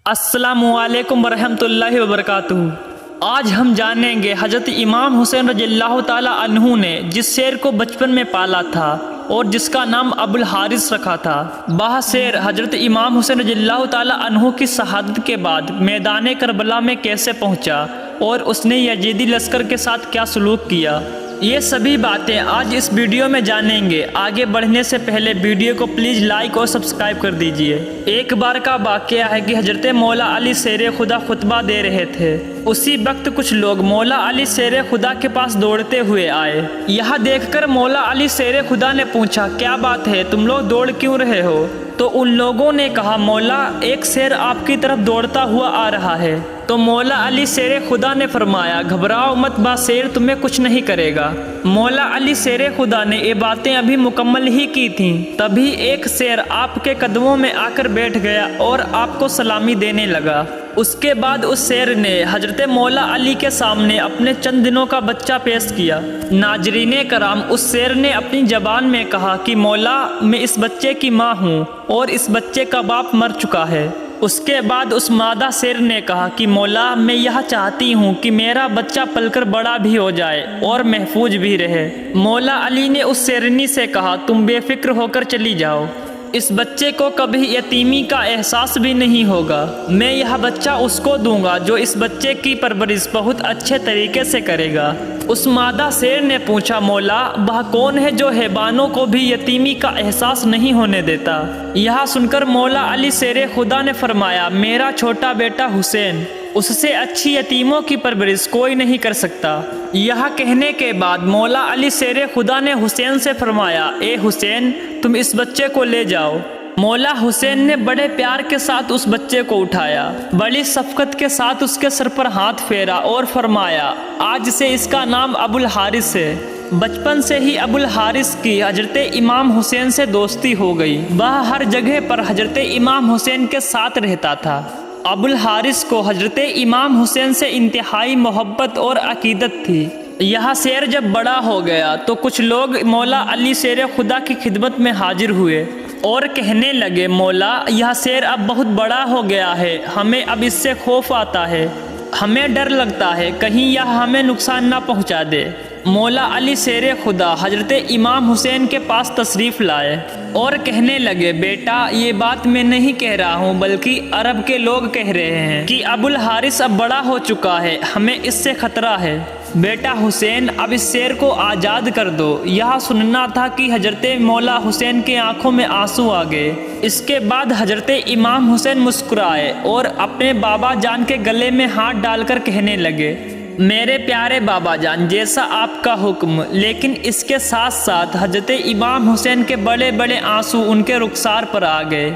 السلام علیکم ورحمۃ اللہ وبرکاتہ۔ آج ہم جانیں گے حضرت امام حسین رضی اللہ تعالی عنہ نے جس شیر کو بچپن میں پالا تھا اور جس کا نام ابو الحارث رکھا تھا۔ وہ شیر حضرت امام حسین رضی اللہ تعالی عنہ کی شہادت کے بعد میدان کربلا میں کیسے پہنچا اور اس نے یزیدی لشکر کے ساتھ کیا سلوک کیا، یہ سبھی باتیں آج اس ویڈیو میں جانیں گے۔ آگے بڑھنے سے پہلے ویڈیو کو پلیز لائک اور سبسکرائب کر دیجئے۔ ایک بار کا واقعہ ہے کہ حضرت مولا علی شیر خدا خطبہ دے رہے تھے۔ اسی وقت کچھ لوگ مولا علی شیر خدا کے پاس دوڑتے ہوئے آئے۔ یہ دیکھ کر مولا علی شیر خدا نے پوچھا، کیا بات ہے، تم لوگ دوڑ کیوں رہے ہو؟ تو ان لوگوں نے کہا، مولا ایک شیر آپ کی طرف دوڑتا ہوا آ رہا ہے۔ تو مولا علی شیر خدا نے فرمایا، گھبراؤ مت، با شیر تمہیں کچھ نہیں کرے گا۔ مولا علی شیر خدا نے یہ باتیں ابھی مکمل ہی کی تھیں، تبھی ایک شیر آپ کے قدموں میں آ کر بیٹھ گیا اور آپ کو سلامی دینے لگا۔ اس کے بعد اس شیر نے حضرت مولا علی کے سامنے اپنے چند دنوں کا بچہ پیش کیا۔ ناظرین کرام، اس شیر نے اپنی زبان میں کہا کہ مولا میں اس بچے کی ماں ہوں اور اس بچے کا باپ مر چکا ہے۔ اس کے بعد اس مادہ شیر نے کہا کہ مولا میں یہ چاہتی ہوں کہ میرا بچہ پل کر بڑا بھی ہو جائے اور محفوظ بھی رہے۔ مولا علی نے اس شیرنی سے کہا، تم بے فکر ہو کر چلی جاؤ، اس بچے کو کبھی یتیمی کا احساس بھی نہیں ہوگا۔ میں یہ بچہ اس کو دوں گا جو اس بچے کی پرورش بہت اچھے طریقے سے کرے گا۔ اس مادہ شیر نے پوچھا، مولا وہ کون ہے جو حیوانوں کو بھی یتیمی کا احساس نہیں ہونے دیتا؟ یہ سن کر مولا علی شیر خدا نے فرمایا، میرا چھوٹا بیٹا حسین، اس سے اچھی یتیموں کی پرورش کوئی نہیں کر سکتا۔ یہ کہنے کے بعد مولا علی شیر خدا نے حسین سے فرمایا، اے حسین تم اس بچے کو لے جاؤ۔ مولا حسین نے بڑے پیار کے ساتھ اس بچے کو اٹھایا، بڑی شفقت کے ساتھ اس کے سر پر ہاتھ پھیرا اور فرمایا، آج سے اس کا نام ابو الحارث ہے۔ بچپن سے ہی ابو الحارث کی حضرت امام حسین سے دوستی ہو گئی، وہ ہر جگہ پر حضرت امام حسین کے ساتھ رہتا تھا۔ ابو الحارث کو حضرت امام حسین سے انتہائی محبت اور عقیدت تھی۔ یہ شیر جب بڑا ہو گیا تو کچھ لوگ مولا علی شیر خدا کی خدمت میں حاضر ہوئے اور کہنے لگے، مولا یہ شیر اب بہت بڑا ہو گیا ہے، ہمیں اب اس سے خوف آتا ہے، ہمیں ڈر لگتا ہے کہیں یہ ہمیں نقصان نہ پہنچا دے۔ مولا علی شیر خدا حضرت امام حسین کے پاس تشریف لائے اور کہنے لگے، بیٹا یہ بات میں نہیں کہہ رہا ہوں بلکہ عرب کے لوگ کہہ رہے ہیں کہ ابو الحارث اب بڑا ہو چکا ہے، ہمیں اس سے خطرہ ہے۔ بیٹا حسین اب اس شیر کو آزاد کر دو۔ یہ سننا تھا کہ حضرت مولا حسین کے آنکھوں میں آنسو آ گئے۔ اس کے بعد حضرت امام حسین مسکرائے اور اپنے بابا جان کے گلے میں ہاتھ ڈال کر کہنے لگے، میرے پیارے بابا جان جیسا آپ کا حکم۔ لیکن اس کے ساتھ ساتھ حضرت امام حسین کے بڑے بڑے آنسو ان کے رخسار پر آ گئے۔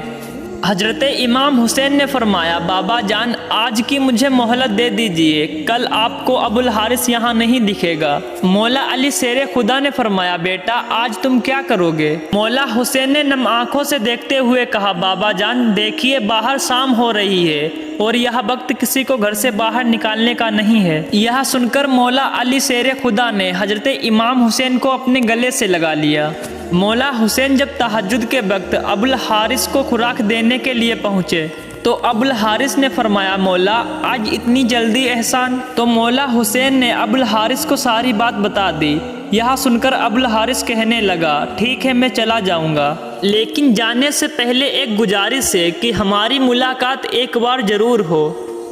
حضرت امام حسین نے فرمایا، بابا جان آج کی مجھے مہلت دے دیجئے، کل آپ کو ابو الحارث یہاں نہیں دکھے گا۔ مولا علی شیر خدا نے فرمایا، بیٹا آج تم کیا کرو گے؟ مولا حسین نے نم آنکھوں سے دیکھتے ہوئے کہا، بابا جان دیکھیے باہر شام ہو رہی ہے اور یہ وقت کسی کو گھر سے باہر نکالنے کا نہیں ہے۔ یہ سن کر مولا علی شیر خدا نے حضرت امام حسین کو اپنے گلے سے لگا لیا۔ مولا حسین جب تہجد کے وقت ابو الحارث کو خوراک دینے کے لیے پہنچے تو ابو الحارث نے فرمایا، مولا آج اتنی جلدی احسان؟ تو مولا حسین نے ابو الحارث کو ساری بات بتا دی۔ یہ سن کر ابو الحارث کہنے لگا، ٹھیک ہے میں چلا جاؤں گا، لیکن جانے سے پہلے ایک گزارش ہے کہ ہماری ملاقات ایک بار ضرور ہو۔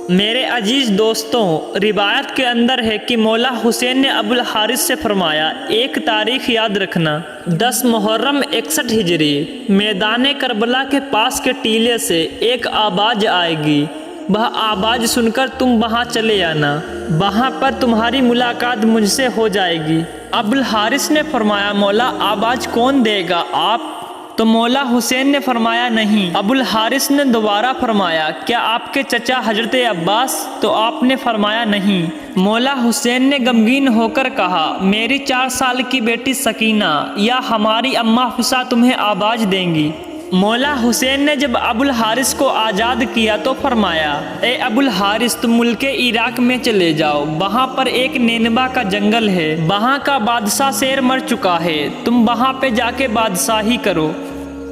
میرے عزیز دوستوں، روایت کے اندر ہے کہ مولا حسین نے ابو الحارث سے فرمایا، ایک تاریخ یاد رکھنا، 10 محرم 61 ہجری میدان کربلا کے پاس کے ٹیلے سے ایک آواز آئے گی، وہ آواز سن کر تم وہاں چلے آنا، وہاں پر تمہاری ملاقات مجھ سے ہو جائے گی۔ ابو الحارث نے فرمایا، مولا آواز کون دے گا، آپ؟ تو مولا حسین نے فرمایا، نہیں۔ ابو الحارث نے دوبارہ فرمایا، کیا آپ کے چچا حضرت عباس؟ تو آپ نے فرمایا نہیں۔ مولا حسین نے غمگین ہو کر کہا، میری 4 سال کی بیٹی سکینہ یا ہماری اماں حفصہ تمہیں آواز دیں گی۔ مولا حسین نے جب ابو الحارث کو آزاد کیا تو فرمایا، اے ابو الحارث تم ملک عراق میں چلے جاؤ، وہاں پر ایک نینوا کا جنگل ہے، وہاں کا بادشاہ شیر مر چکا ہے، تم وہاں پہ جا کے بادشاہی کرو۔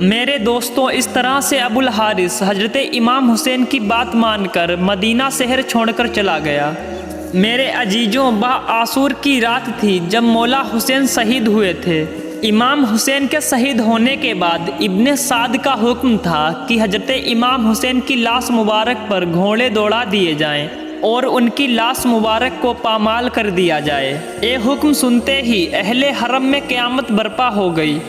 میرے دوستوں، اس طرح سے ابو الحارث حضرت امام حسین کی بات مان کر مدینہ شہر چھوڑ کر چلا گیا۔ میرے عزیزوں، عاشور کی رات تھی جب مولا حسین شہید ہوئے تھے۔ امام حسین کے شہید ہونے کے بعد ابن سعد کا حکم تھا کہ حضرت امام حسین کی لاش مبارک پر گھوڑے دوڑا دیے جائیں اور ان کی لاش مبارک کو پامال کر دیا جائے۔ یہ حکم سنتے ہی اہل حرم میں قیامت برپا ہو گئی۔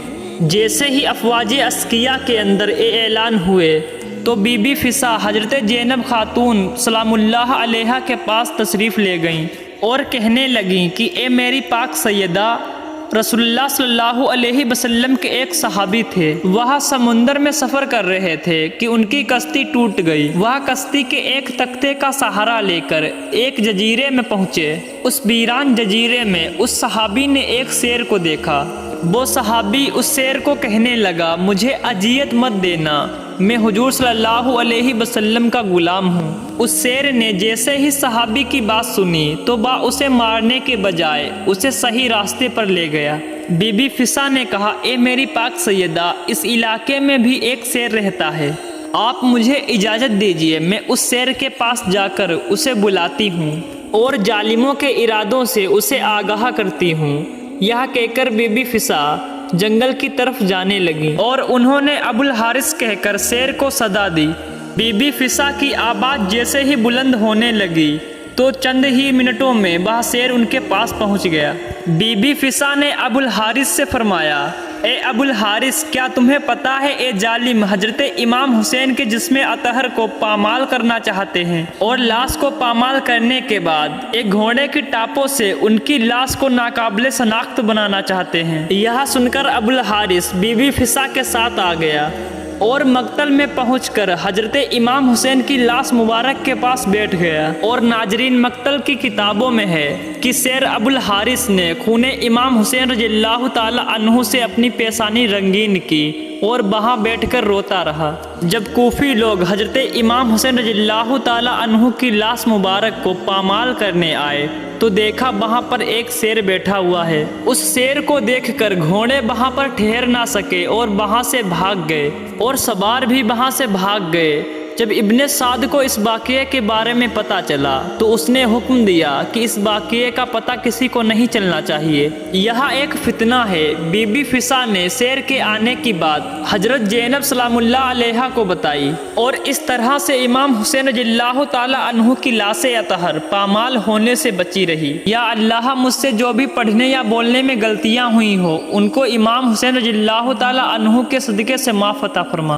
جیسے ہی افواج عسکریہ کے اندر اعلان ہوئے تو بی بی فسا حضرت زینب خاتون سلام اللہ علیہا کے پاس تشریف لے گئیں اور کہنے لگیں کہ اے میری پاک سیدہ، رسول اللہ صلی اللہ علیہ وسلم کے ایک صحابی تھے، وہ سمندر میں سفر کر رہے تھے کہ ان کی کشتی ٹوٹ گئی۔ وہ کشتی کے ایک تختے کا سہارا لے کر ایک جزیرے میں پہنچے۔ اس ویران جزیرے میں اس صحابی نے ایک شیر کو دیکھا۔ وہ صحابی اس شیر کو کہنے لگا، مجھے اذیت مت دینا، میں حضور صلی اللہ علیہ وسلم کا غلام ہوں۔ اس شیر نے جیسے ہی صحابی کی بات سنی تو اسے مارنے کے بجائے اسے صحیح راستے پر لے گیا۔ بی بی فسا نے کہا، اے میری پاک سیدہ، اس علاقے میں بھی ایک شیر رہتا ہے، آپ مجھے اجازت دیجیے، میں اس شیر کے پاس جا کر اسے بلاتی ہوں اور ظالموں کے ارادوں سے اسے آگاہ کرتی ہوں۔ یہ کہہ کر بی بی فسا جنگل کی طرف جانے لگی اور انہوں نے ابو الحارث کہہ کر شیر کو صدا دی۔ بی بی فسا کی آواز جیسے ہی بلند ہونے لگی تو چند ہی منٹوں میں وہ شیر ان کے پاس پہنچ گیا۔ بی بی فسا نے ابو الحارث سے فرمایا، اے ابو الحارث، کیا تمہیں پتا ہے اے ظالم حضرت امام حسین کے جسم اطہر کو پامال کرنا چاہتے ہیں اور لاش کو پامال کرنے کے بعد ایک گھوڑے کی ٹاپوں سے ان کی لاش کو ناقابل شناخت بنانا چاہتے ہیں۔ یہ سن کر ابو الحارث بی بی فسا کے ساتھ آ گیا اور مقتل میں پہنچ کر حضرت امام حسین کی لاش مبارک کے پاس بیٹھ گیا۔ اور ناظرین، مقتل کی کتابوں میں ہے کہ شیر ابو الحارث نے خون امام حسین رضی اللہ تعالی عنہ سے اپنی پیشانی رنگین کی اور وہاں بیٹھ کر روتا رہا۔ جب کوفی لوگ حضرت امام حسین رضی اللہ تعالی عنہ کی لاش مبارک کو پامال کرنے آئے تو دیکھا وہاں پر ایک شیر بیٹھا ہوا ہے۔ اس شیر کو دیکھ کر گھوڑے وہاں پر ٹھہر نہ سکے اور وہاں سے بھاگ گئے اور سوار بھی وہاں سے بھاگ گئے۔ جب ابن سعد کو اس واقعے کے بارے میں پتہ چلا تو اس نے حکم دیا کہ اس واقعے کا پتہ کسی کو نہیں چلنا چاہیے، یہاں ایک فتنہ ہے۔ بی بی فسا نے شیر کے آنے کی بات حضرت زینب سلام اللہ علیہا کو بتائی اور اس طرح سے امام حسین رضی اللہ تعالی عنہ کی لاش اطہر پامال ہونے سے بچی رہی۔ یا اللہ، مجھ سے جو بھی پڑھنے یا بولنے میں غلطیاں ہوئی ہو ان کو امام حسین رضی اللہ تعالی عنہ کے صدقے سے معاف عطا فرما۔